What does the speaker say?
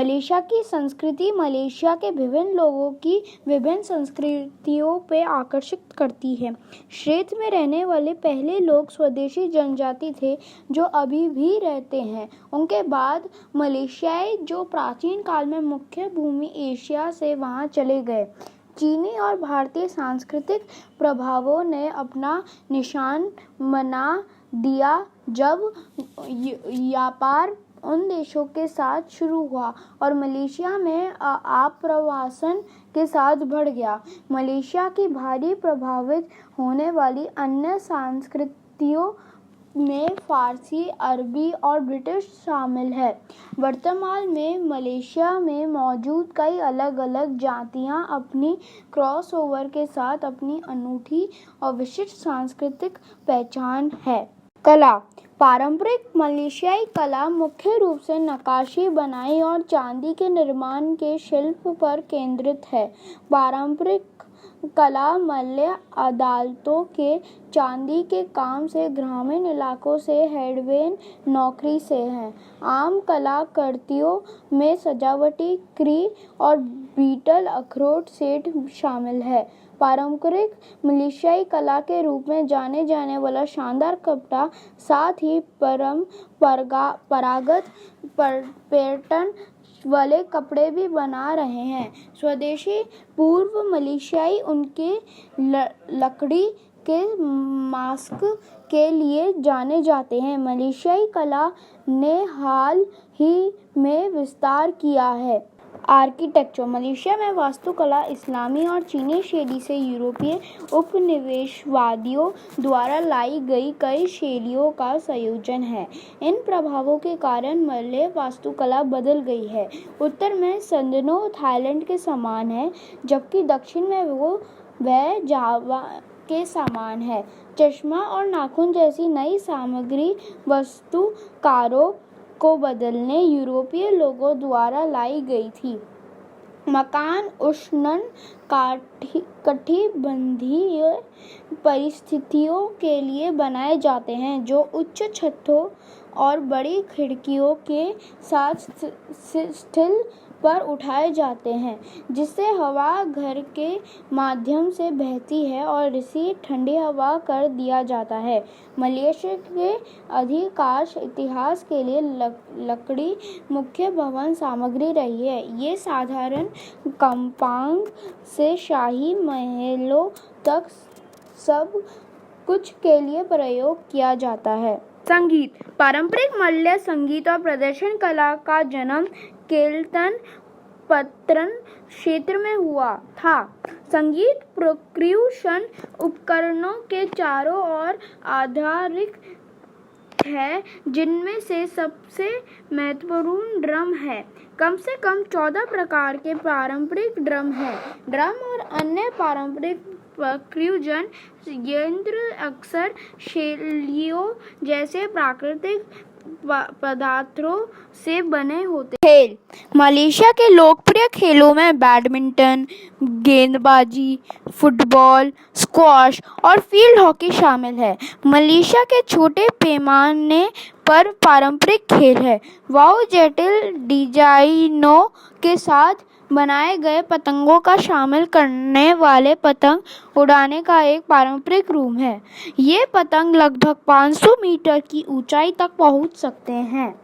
Malaysia की संस्कृति Malaysia के विभिन्न लोगों की विभिन्न संस्कृतियों पे आकर्षित करती है। क्षेत्र में रहने वाले पहले लोग स्वदेशी जनजाति थे जो अभी भी रहते हैं। उनके बाद मलेशियाई जो प्राचीन काल में मुख्य भूमि एशिया से वहां चले गए। चीनी और भारतीय सांस्कृतिक प्रभावों ने अपना निशान बना दिया जब व्यापार उन देशों के साथ शुरू हुआ और मलेशिया में आप्रवासन के साथ बढ़ गया। मलेशिया की भारी प्रभावित होने वाली अन्य संस्कृतियों में फारसी, अरबी और ब्रिटिश शामिल है। वर्तमान में मलेशिया में मौजूद कई अलग-अलग जातियां अपनी क्रॉसओवर के साथ अपनी अनूठी और विशिष्ट सांस्कृतिक पहचान है। कला पारंपरिक मलेशियाई कला मुख्य रूप से नक्काशी, बुनाई और चांदी के निर्माण के शिल्प पर केंद्रित है। पारंपरिक कला मलय अदालतों के चांदी के काम से, ग्रामीण इलाकों से हैंडवेन नौकरी से है। आम कलाकृतियों में सजावटी क्री और बीटल अखरोट सेट शामिल है। पारंपरिक मलेशियाई कला के रूप में जाने जाने वाला शानदार कपड़ा, साथ ही परंपरागत पैटर्न वाले कपड़े भी बना रहे हैं। स्वदेशी पूर्व मलेशियाई उनके लकड़ी के मास्क के लिए जाने जाते हैं। मलेशियाई कला ने हाल ही में विस्तार किया है। आर्किटेक्चर मलेशिया में वास्तुकला इस्लामी और चीनी शैली से यूरोपीय उपनिवेशवादियों द्वारा लाई गई कई शैलियों का संयोजन है। इन प्रभावों के कारण मलय वास्तुकला बदल गई है। उत्तर में संदनो थाईलैंड के समान है, जबकि दक्षिण में वह जावा के समान है। चश्मा और नाखून जैसी नई सामग्री वास्तुकारों को बदलने यूरोपीय लोगों द्वारा लाई गई थी। मकान उष्ण कटिबंधीय परिस्थितियों के लिए बनाए जाते हैं, जो उच्च छतों और बड़ी खिड़कियों के साथ स्थिल पर उठाए जाते हैं, जिससे हवा घर के माध्यम से बहती है और इसे ठंडी हवा कर दिया जाता है। मलेशिया के अधिकांश इतिहास के लिए लकड़ी मुख्य भवन सामग्री रही है। ये साधारण कंपाउंड से शाही महलों तक सब कुछ के लिए प्रयोग किया जाता है। संगीत पारंपरिक मलय संगीत और प्रदर्शन कला का जन्म केल्टन पत्तन क्षेत्र में हुआ था। संगीत पर्क्यूशन उपकरणों के चारों ओर आधारित है, जिनमें से सबसे महत्वपूर्ण ड्रम है। कम से कम 14 प्रकार के पारंपरिक ड्रम हैं। ड्रम और अन्य पारंपरिक पर्क्यूशन यंत्र अक्सर शैलियों जैसे प्राकृतिक पदार्थों से बने होते हैं। खेल मलेशिया के लोकप्रिय खेलों में बैडमिंटन, गेंदबाजी, फुटबॉल, स्क्वॉश और फील्ड हॉकी शामिल है। मलेशिया के छोटे पैमाने पर पारंपरिक खेल है। वाओ जटिल डिजाइनों के साथ बनाए गए पतंगों का शामिल करने वाले पतंग उड़ाने का एक पारंपरिक रूप है। ये पतंग लगभग 500 मीटर की ऊंचाई तक पहुंच सकते हैं।